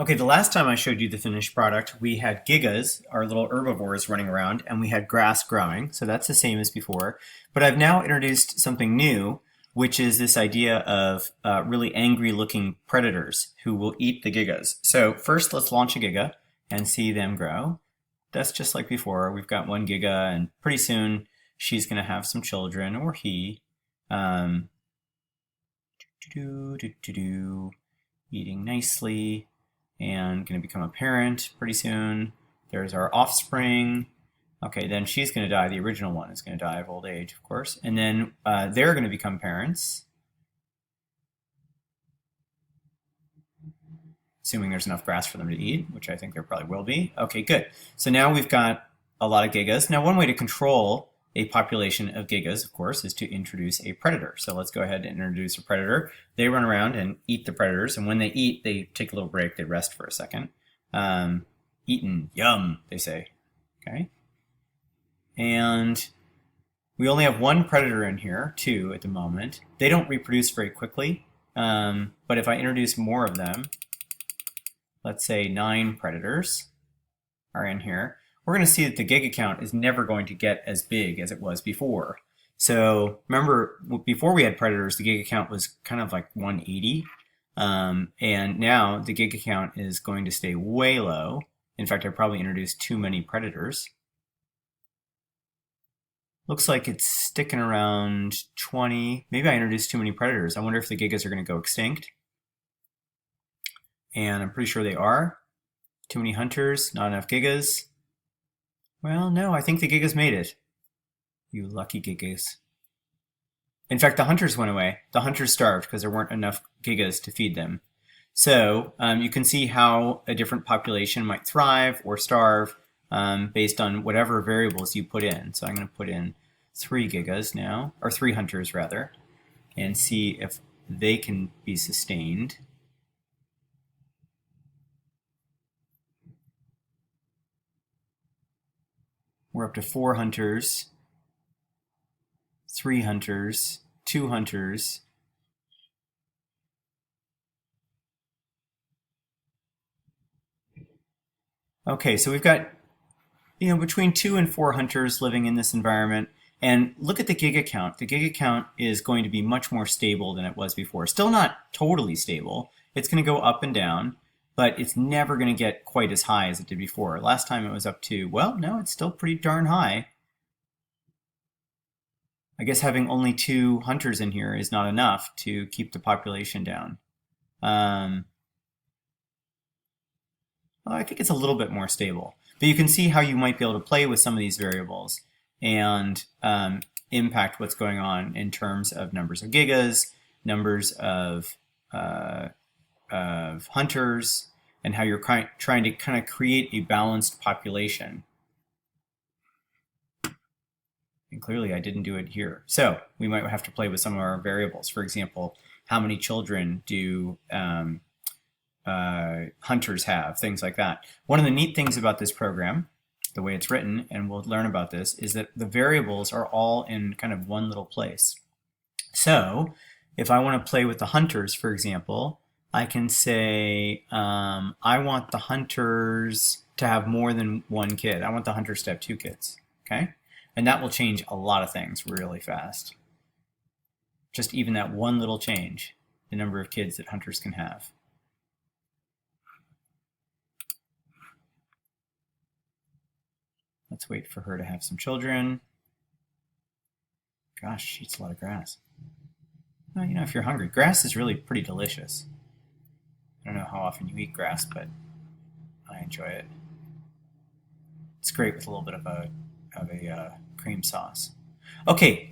Okay, the last time I showed you the finished product, we had gigas, our little herbivores running around, and we had grass growing. So that's the same as before. But I've now introduced something new, which is this idea of really angry looking predators who will eat the gigas. So first, let's launch a giga and see them grow. That's just like before. We've got one giga, and pretty soon she's going to have some children, or he. Um, eating nicely and going to become a parent pretty soon. There's our offspring. Okay, then she's going to die. The original one is going to die of old age, of course. And then they're going to become parents, assuming there's enough grass for them to eat, which I think there probably will be. Okay, good. So now we've got a lot of gigas. Now, one way to control a population of gigas, of course, is to introduce a predator. So let's go ahead and introduce a predator. They run around and eat the predators, and when they eat, they take a little break. They rest for a second. Eaten, yum, they say. Okay. And we only have one predator in here, two at the moment. They don't reproduce very quickly, but if I introduce more of them, let's say 9 predators are in here, we're going to see that the giga count is never going to get as big as it was before. So remember, before we had predators, the giga count was kind of like 180. And now the giga count is going to stay way low. In fact, I probably introduced too many predators. Looks like it's sticking around 20. Maybe I introduced too many predators. I wonder if the gigas are going to go extinct. And I'm pretty sure they are. Too many hunters, not enough gigas. Well, no, I think the gigas made it. You lucky gigas. In fact, the hunters went away. The hunters starved because there weren't enough gigas to feed them. So you can see how a different population might thrive or starve based on whatever variables you put in. So I'm going to put in 3 gigas now, or 3 hunters rather, and see if they can be sustained. We're up to 4 hunters, 3 hunters, 2 hunters. Okay, so we've got between 2 and 4 hunters living in this environment. And look at the giga count. The giga count is going to be much more stable than it was before. Still not totally stable. It's going to go up and down, but it's never going to get quite as high as it did before. Last time it was up to, well, no, it's still pretty darn high. I guess having only 2 hunters in here is not enough to keep the population down. Well, I think it's a little bit more stable. But you can see how you might be able to play with some of these variables and impact what's going on in terms of numbers of gigas, numbers of hunters, and how you're trying to kind of create a balanced population. And clearly I didn't do it here. So we might have to play with some of our variables. For example, how many children do hunters have, things like that. One of the neat things about this program, the way it's written, and we'll learn about this, is that the variables are all in kind of one little place. So if I want to play with the hunters, for example, I can say I want the hunters to have more than 1 kid. I want the hunters to have 2 kids, okay? And that will change a lot of things really fast. Just even that one little change, the number of kids that hunters can have. Let's wait for her to have some children. Gosh, she eats a lot of grass. Well, if you're hungry, grass is really pretty delicious. I don't know how often you eat grass, but I enjoy it. It's great with a little bit of a cream sauce. Okay,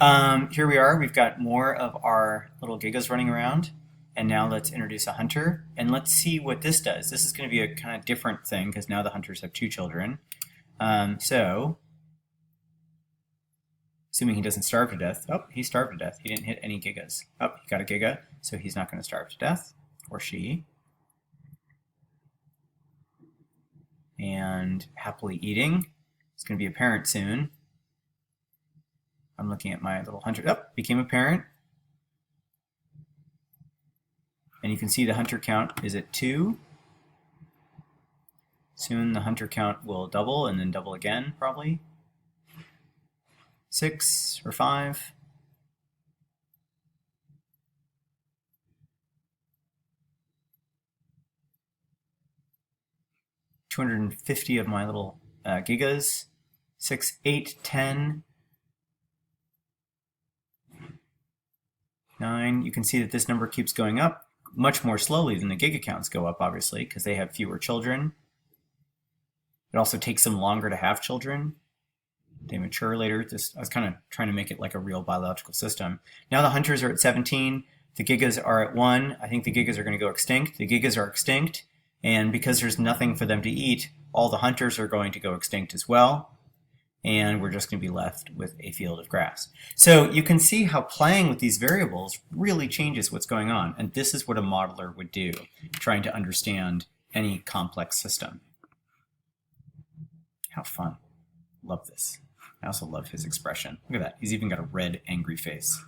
here we are. We've got more of our little gigas running around. And now let's introduce a hunter. And let's see what this does. This is going to be a kind of different thing because now the hunters have 2 children. So, assuming he doesn't starve to death. Oh, he starved to death. He didn't hit any gigas. Oh, he got a giga, so he's not going to starve to death. Or she. And happily eating. It's going to be a parent soon. I'm looking at my little hunter. Oh, became a parent. And you can see the hunter count is at 2. Soon the hunter count will double and then double again, probably. 6 or 5. $250 of my little gigas. 6, 8, 10, 9. You can see that this number keeps going up much more slowly than the giga counts go up, obviously, because they have fewer children. It also takes them longer to have children. They mature later. I was kind of trying to make it like a real biological system. Now the hunters are at 17. The gigas are at 1. I think the gigas are going to go extinct. The gigas are extinct. And because there's nothing for them to eat, all the hunters are going to go extinct as well. And we're just going to be left with a field of grass. So you can see how playing with these variables really changes what's going on. And this is what a modeler would do, trying to understand any complex system. How fun. Love this. I also love his expression. Look at that. He's even got a red, angry face.